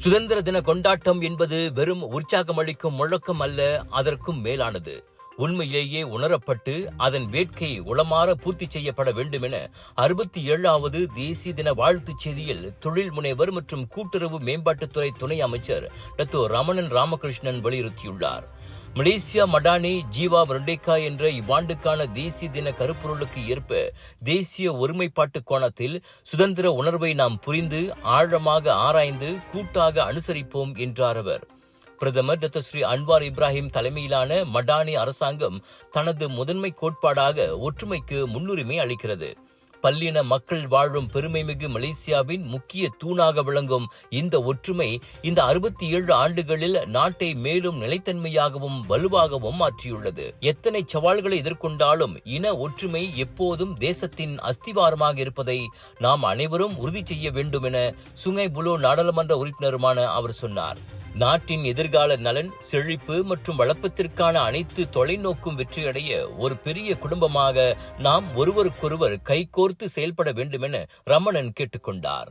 சுதந்திர தின கொண்டாட்டம் என்பது வெறும் உற்சாகமளிக்கும் முழக்கம் அல்ல, அதற்கும் மேலானது. உண்மையிலேயே உணரப்பட்டு அதன் வேட்கை உளமாற பூர்த்தி செய்யப்பட வேண்டும் என 67வது தேசிய தின வாழ்த்துச் செய்தியில் தொழில் முனைவர் மற்றும் கூட்டுறவு மேம்பாட்டுத்துறை துணை அமைச்சர் டாக்டர் ரமணன் ராமகிருஷ்ணன் வலியுறுத்தியுள்ளார். மலேசியா மடானி ஜீவா மருண்டேகா என்ற இவ்வாண்டுக்கான தேசிய தின கருப்பொருளுக்கு ஏற்ப தேசிய ஒருமைப்பாட்டு கோணத்தில் சுதந்திர உணர்வை நாம் புரிந்து ஆழமாக ஆராய்ந்து கூட்டாக அனுசரிப்போம் என்றார் அவர். பிரதமர் டாக்டர் ஸ்ரீ அன்வார் இப்ராஹிம் தலைமையிலான மடானி அரசாங்கம் தனது முதன்மை கோட்பாடாக ஒற்றுமைக்கு முன்னுரிமை அளிக்கிறது. பல்லின மக்கள் வாழும் பெருமைமிகு மலேசியாவின் முக்கிய தூணாக விளங்கும் இந்த ஒற்றுமை இந்த 67 ஆண்டுகளில் நாட்டை மேலும் நிலைத்தன்மையாகவும் வலுவாகவும் மாற்றியுள்ளது. எத்தனை சவால்களை எதிர்கொண்டாலும் இன ஒற்றுமை எப்போதும் தேசத்தின் அஸ்திவாரமாக இருப்பதை நாம் அனைவரும் உறுதி செய்ய வேண்டும் என சுங்கை புலோ நாடாளுமன்ற உறுப்பினருமான அவர் சொன்னார். நாட்டின் எதிர்கால நலன், செழிப்பு மற்றும் வளப்பத்திற்கான அனைத்து தொலைநோக்கும் வெற்றியடைய ஒரு பெரிய குடும்பமாக நாம் ஒருவருக்கொருவர் கைகோர்த்து செயல்பட வேண்டும் என ரமணன் கேட்டுக்கொண்டார்.